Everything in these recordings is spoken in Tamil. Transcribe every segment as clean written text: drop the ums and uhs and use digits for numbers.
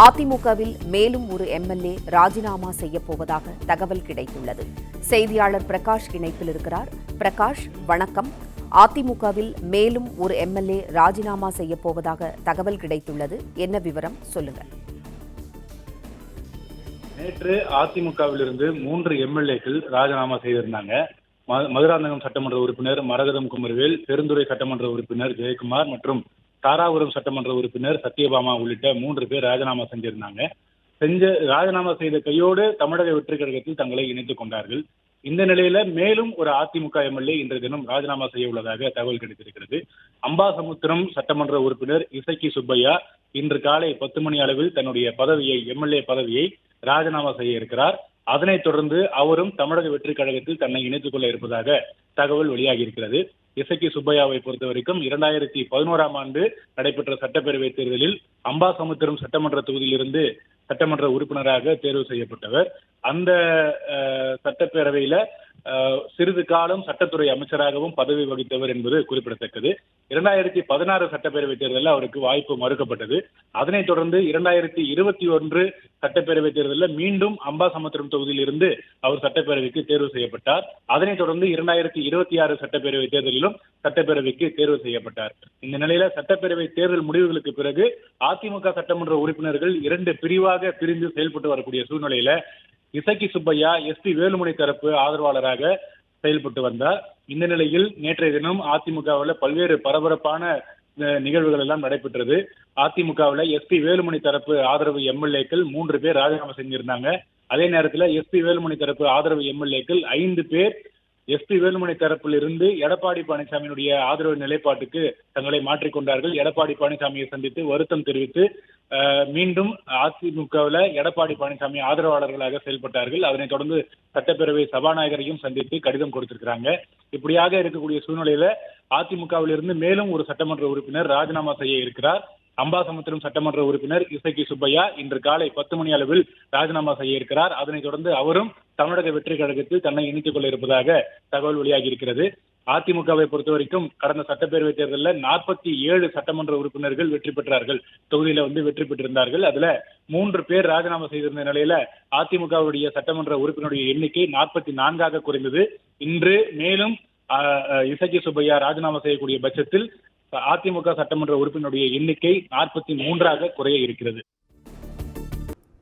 அதிமுகவில் மேலும் ஒரு எம்எல்ஏ ராஜினாமா செய்யப்போவதாக தகவல் கிடைத்துள்ளது. செய்தியாளர் பிரகாஷ் இணைப்பில் இருக்கிறார். பிரகாஷ், வணக்கம். அதிமுகவில் மேலும் ஒரு எம்எல்ஏ ராஜினாமா செய்யப்போவதாக தகவல் கிடைத்துள்ளது. என்ன விவரம் சொல்லுங்க. நேற்று அதிமுகவிலிருந்து 3 எம்எல்ஏக்கள் ராஜினாமா செய்திருந்தாங்க. மதுராந்தகம் சட்டமன்ற உறுப்பினர் மரகதம் குமரவேல், பெருந்துறை சட்டமன்ற உறுப்பினர் ஜெயக்குமார் மற்றும் தாராபுரம் சட்டமன்ற உறுப்பினர் சத்யபாமா உள்ளிட்ட 3 பேர் ராஜினாமா செஞ்சிருந்தாங்க. ராஜினாமா செய்த கையோடு தமிழக வெற்றி கழகத்தில் தங்களை இணைத்துக் கொண்டார்கள். இந்த நிலையில மேலும் ஒரு அதிமுக எம்எல்ஏ இன்றைய தினம் ராஜினாமா செய்ய உள்ளதாக தகவல் கிடைத்திருக்கிறது. அம்பாசமுத்திரம் சட்டமன்ற உறுப்பினர் இசக்கி சுப்பையா இன்று காலை 10 மணி அளவில் தன்னுடைய எம்எல்ஏ பதவியை ராஜினாமா செய்ய இருக்கிறார். அதனைத் தொடர்ந்து அவரும் தமிழக வெற்றி கழகத்தில் தன்னை இணைத்துக் கொள்ள இருப்பதாக தகவல் வெளியாகி இருக்கிறது. இசக்கி சுப்பையாவை பொறுத்த வரைக்கும் 2011ஆம் ஆண்டு நடைபெற்ற சட்டப்பேரவை தேர்தலில் அம்பாசமுத்திரம் சட்டமன்ற தொகுதியிலிருந்து சட்டமன்ற உறுப்பினராக தேர்வு செய்யப்பட்டவர். அந்த சட்டப்பேரவையில சிறிது காலம் சட்டத்துறை அமைச்சராகவும் பதவி வகித்தவர் என்பது குறிப்பிடத்தக்கது. 2016 சட்டப்பேரவை தேர்தலில் அவருக்கு வாய்ப்பு மறுக்கப்பட்டது. அதனைத் தொடர்ந்து 2021 சட்டப்பேரவை தேர்தலில் மீண்டும் அம்பாசமுத்திரம் தொகுதியில் இருந்து அவர் சட்டப்பேரவைக்கு தேர்வு செய்யப்பட்டார். அதனைத் தொடர்ந்து 2026 சட்டப்பேரவை தேர்தலிலும் சட்டப்பேரவைக்கு தேர்வு செய்யப்பட்டார். இந்த நிலையில சட்டப்பேரவை தேர்தல் முடிவுகளுக்கு பிறகு அதிமுக சட்டமன்ற உறுப்பினர்கள் 2 பிரிவாக பிரிந்து செயல்பட்டு வரக்கூடிய சூழ்நிலையில இசக்கி சுப்பையா எஸ்பி வேலுமணி தரப்பு ஆதரவாளராக செயல்பட்டு வந்தார். இந்த நிலையில் நேற்றைய தினம் அதிமுகவில் பல்வேறு பரபரப்பான நிகழ்வுகள் எல்லாம் நடைபெற்றது. அதிமுகவில் எஸ்பி வேலுமணி தரப்பு ஆதரவு எம்எல்ஏக்கள் 3 பேர் ராஜினாமா செஞ்சிருந்தாங்க. அதே நேரத்தில் எஸ்பி வேலுமணி தரப்பு ஆதரவு எம்எல்ஏக்கள் 5 பேர் எஸ்பி வேலுமணி தரப்பில் இருந்து எடப்பாடி பழனிசாமியினுடைய ஆதரவு நிலைப்பாட்டுக்கு தங்களை மாற்றிக்கொண்டார்கள். எடப்பாடி பழனிசாமியை சந்தித்து வருத்தம் தெரிவித்து மீண்டும் அதிமுகவில் எடப்பாடி பழனிசாமி ஆதரவாளர்களாக செயல்பட்டார்கள். அதனைத் தொடர்ந்து சட்டப்பேரவை சபாநாயகரையும் சந்தித்து கடிதம் கொடுத்திருக்கிறாங்க. இப்படியாக இருக்கக்கூடிய சூழ்நிலையில அதிமுகவிலிருந்து மேலும் ஒரு சட்டமன்ற உறுப்பினர் ராஜினாமா செய்ய இருக்கிறார். அம்பாசமுத்திரம் சட்டமன்ற உறுப்பினர் இசக்கி சுப்பையா இன்று காலை 10 மணி அளவில் ராஜினாமா செய்ய இருக்கிறார். அதனைத் தொடர்ந்து அவரும் தமிழக வெற்றி கழகத்தில் தன்னை இணைத்துக் கொள்ள இருப்பதாக தகவல் வெளியாகி இருக்கிறது. அதிமுகவை பொறுத்த வரைக்கும் கடந்த சட்டப்பேரவை தேர்தலில் 47 சட்டமன்ற உறுப்பினர்கள் வெற்றி பெற்றார்கள். தொகுதியில வெற்றி பெற்றிருந்தார்கள். அதுல 3 பேர் ராஜினாமா செய்திருந்த நிலையில அதிமுகவுடைய சட்டமன்ற உறுப்பினருடைய எண்ணிக்கை 44ஆக குறைந்தது. இன்று மேலும் இசக்கி சுப்பையா ராஜினாமா செய்யக்கூடிய பட்சத்தில் அதிமுக சட்டமன்ற உறுப்பினருடைய எண்ணிக்கை 43ஆக குறைய இருக்கிறது.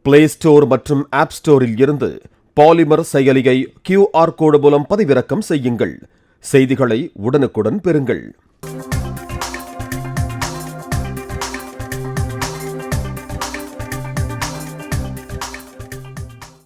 பிளே ஸ்டோர் மற்றும் ஆப் ஸ்டோரில் இருந்து பாலிமர் செயலியை QR கோடு மூலம் பதிவிறக்கம் செய்யுங்கள். செய்திகளை உடனுக்குடன் பெறுங்கள்.